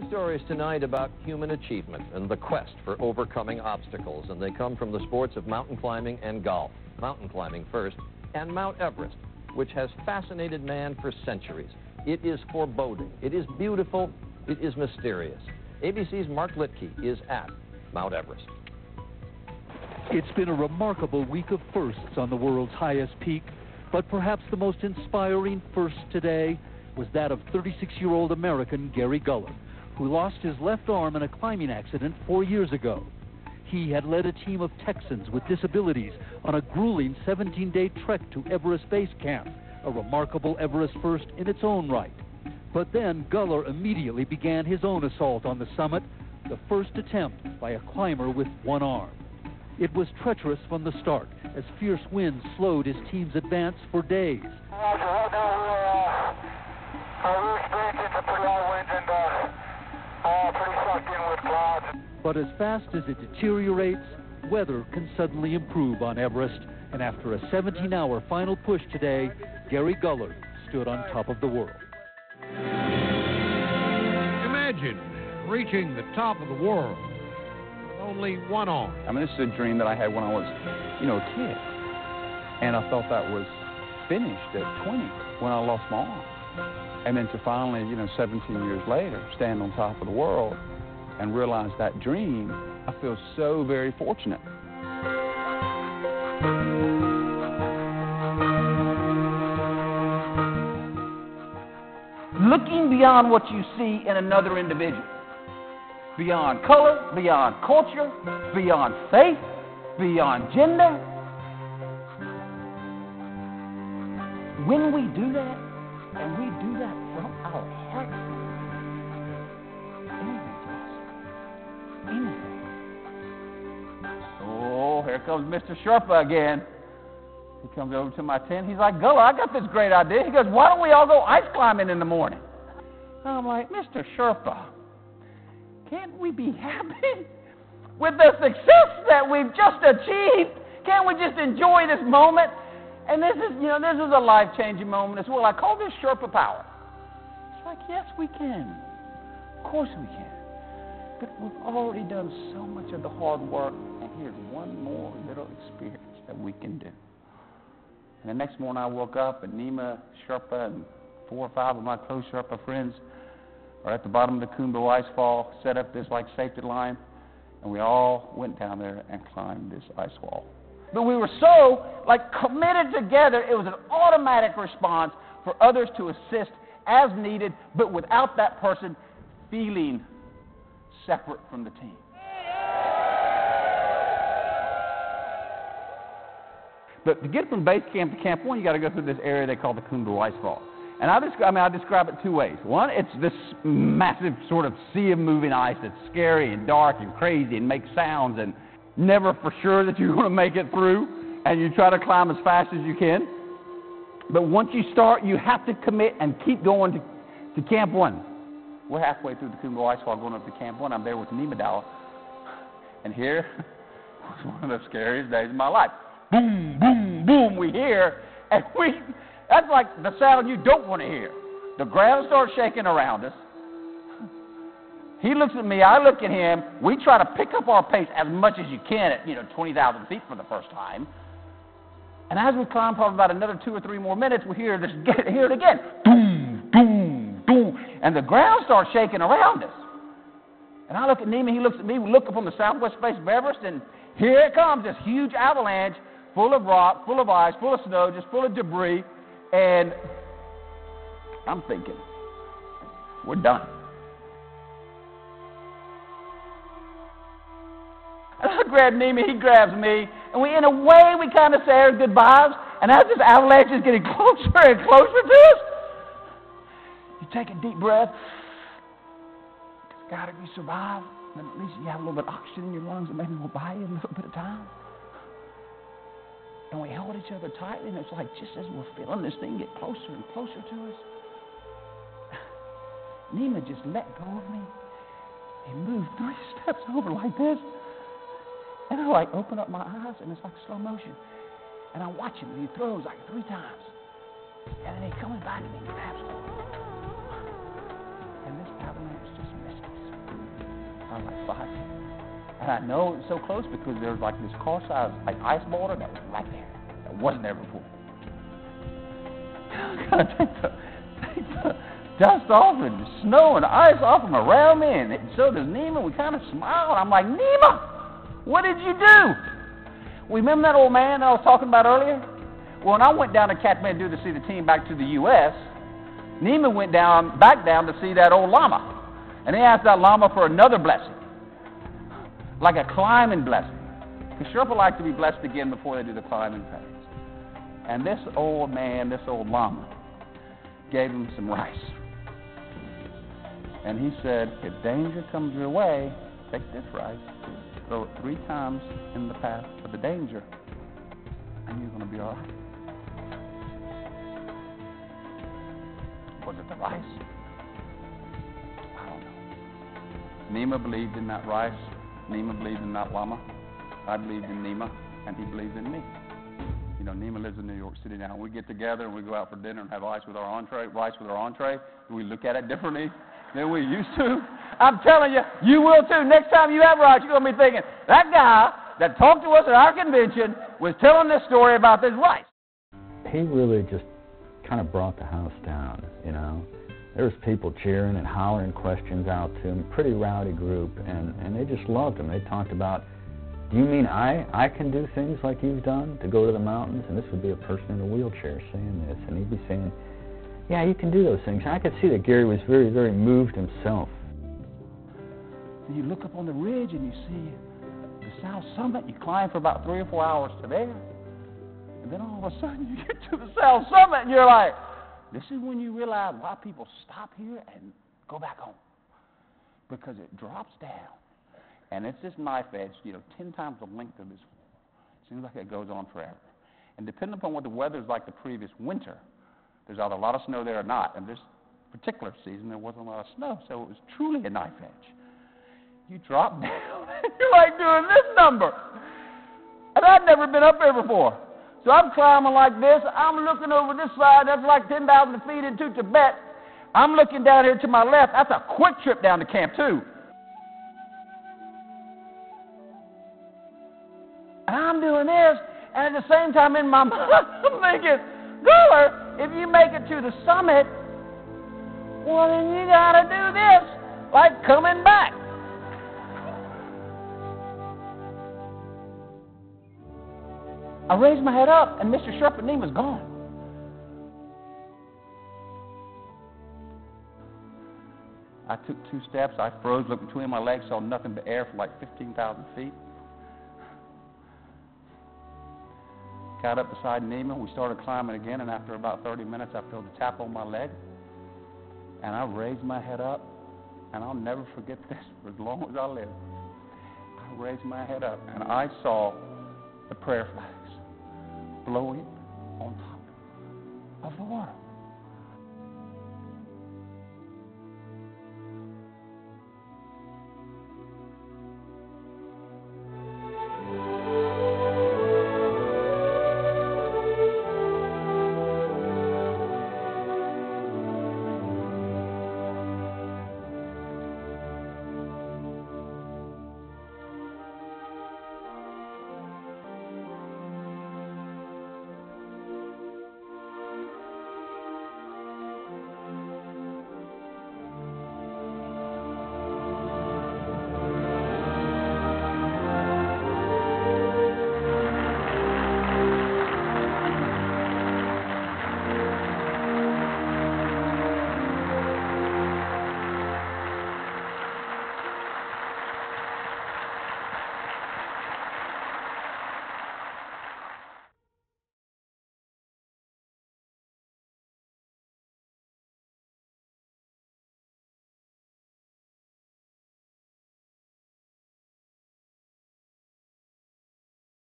stories tonight about human achievement and the quest for overcoming obstacles, and they come from the sports of mountain climbing and golf. Mountain climbing first, and Mt Everest, which has fascinated man for centuries. It is foreboding, it is beautiful, it is mysterious. ABC's Mark Litke is at Mt Everest. It's been a remarkable week of firsts on the world's highest peak, but perhaps the most inspiring first today was that of 36-year-old American Gary Guller, who lost his left arm in a climbing accident 4 years ago. He had led a team of Texans with disabilities on a grueling 17-day trek to Everest Base Camp, a remarkable Everest first in its own right. But then Guller immediately began his own assault on the summit, the first attempt by a climber with one arm. It was treacherous from the start, as fierce winds slowed his team's advance for days. But as fast as it deteriorates, weather can suddenly improve on Everest, and after a 17-hour final push today, Gary Guller stood on top of the world. Imagine reaching the top of the world with only one arm. I mean, this is a dream that I had when I was, a kid. And I thought that was finished at 20 when I lost my arm. And then to finally, 17 years later, stand on top of the world and realize that dream, I feel so very fortunate. Looking beyond what you see in another individual, beyond color, beyond culture, beyond faith, beyond gender. When we do that, and we do that from our heart, anything. Oh, here comes Mr. Sherpa again. He comes over to my tent. He's like, Guller, I got this great idea. He goes, why don't we all go ice climbing in the morning? And I'm like, Mr. Sherpa, can't we be happy with the success that we've just achieved? Can't we just enjoy this moment? And this is a life-changing moment as well. I call this Sherpa power. It's like, yes, we can. Of course we can. But we've already done so much of the hard work, and here's one more little experience that we can do. And the next morning I woke up, and Nima, Sherpa, and 4 or 5 of my close Sherpa friends are at the bottom of the Khumbu Icefall, set up this safety line, and we all went down there and climbed this Icefall. But we were so committed together, it was an automatic response for others to assist as needed, but without that person feeling separate from the team. But to get from base camp to Camp 1, you got to go through this area they call the Khumbu Icefall. And I describe it 2 ways. One, it's this massive sort of sea of moving ice that's scary and dark and crazy and makes sounds and never for sure that you're going to make it through, and you try to climb as fast as you can. But once you start, you have to commit and keep going to Camp 1. We're halfway through the Khumbu Icefall going up to Camp 1. I'm there with Nima, and here was one of the scariest days of my life. Boom, boom, boom, we hear, and that's like the sound you don't want to hear. The ground starts shaking around us. He looks at me, I look at him. We try to pick up our pace as much as you can at 20,000 feet for the first time. And as we climb probably about another 2 or 3 more minutes, we hear it again. Boom, boom, boom. And the ground starts shaking around us. And I look at Nima, he looks at me. We look up on the southwest face of Everest, and here it comes, this huge avalanche full of rock, full of ice, full of snow, just full of debris. And I'm thinking, we're done. And I grab Nima, he grabs me, and in a way, we kind of say our goodbyes. And as this avalanche is getting closer and closer to us, you take a deep breath. God, if you survive, then at least you have a little bit of oxygen in your lungs, and maybe we'll buy you a little bit of time. And we held each other tightly, and it's like just as we're feeling this thing get closer and closer to us, Nima just let go of me. He moved 3 steps over like this. And I open up my eyes, and it's like slow motion. And I watch him, and he throws 3 times. And then he comes back and he grabs hold. And this avalanche just missed us. I was like 5 feet. And I know it was so close because there was like this car-sized like ice boulder that was right there. That wasn't there before. I kind of take the dust off and the snow and the ice off from around me, and so does Nima. We kind of smiled. I'm like, Nima, what did you do? Well, remember that old man I was talking about earlier? Well, when I went down to Kathmandu to see the team back to the U.S., Nima went back down to see that old lama. And he asked that lama for another blessing, like a climbing blessing. Because Sherpa like to be blessed again before they do the climbing phase. And this old man, this old lama, gave him some rice. And he said, if danger comes your way, take this rice, throw it 3 times in the path of the danger, and you're going to be all right. Was it the rice? I don't know. Nima believed in that rice. Nima believed in that lama. I believed in Nima, and he believed in me. You know, Nima lives in New York City now. We get together and we go out for dinner and have rice with our entree. We look at it differently than we used to. I'm telling you, you will too. Next time you have rice, you're going to be thinking, that guy that talked to us at our convention was telling this story about this rice. He really just kind of brought the house down, you know. There was people cheering and hollering questions out to him, pretty rowdy group, and they just loved him. They talked about, do you mean I can do things like you've done to go to the mountains? And this would be a person in a wheelchair saying this, and he'd be saying, yeah, you can do those things. And I could see that Gary was very, very moved himself. You look up on the ridge and you see the South Summit. You climb for about 3 or 4 hours to there. And then all of a sudden you get to the South Summit and you're like, this is when you realize why people stop here and go back home. Because it drops down. And it's this knife edge, 10 times the length of this floor. Seems like it goes on forever. And depending upon what the weather is like the previous winter, there's either a lot of snow there or not. And this particular season, there wasn't a lot of snow, so it was truly a knife edge. You drop down, and you're like doing this number. And I'd never been up there before. So I'm climbing like this. I'm looking over this side. That's like 10,000 feet into Tibet. I'm looking down here to my left. That's a quick trip down to Camp 2. And I'm doing this, and at the same time in my mind, I'm thinking, Guller, if you make it to the summit, well, then you got to do this, like coming back. I raised my head up, and Mr. Sherpa Nima's gone. I took 2 steps. I froze, looked between my legs, saw nothing but air for like 15,000 feet. Got up beside Nima. We started climbing again, and after about 30 minutes, I felt a tap on my leg. And I raised my head up, and I'll never forget this for as long as I live. I raised my head up, and I saw the prayer flags blowing on top of the water.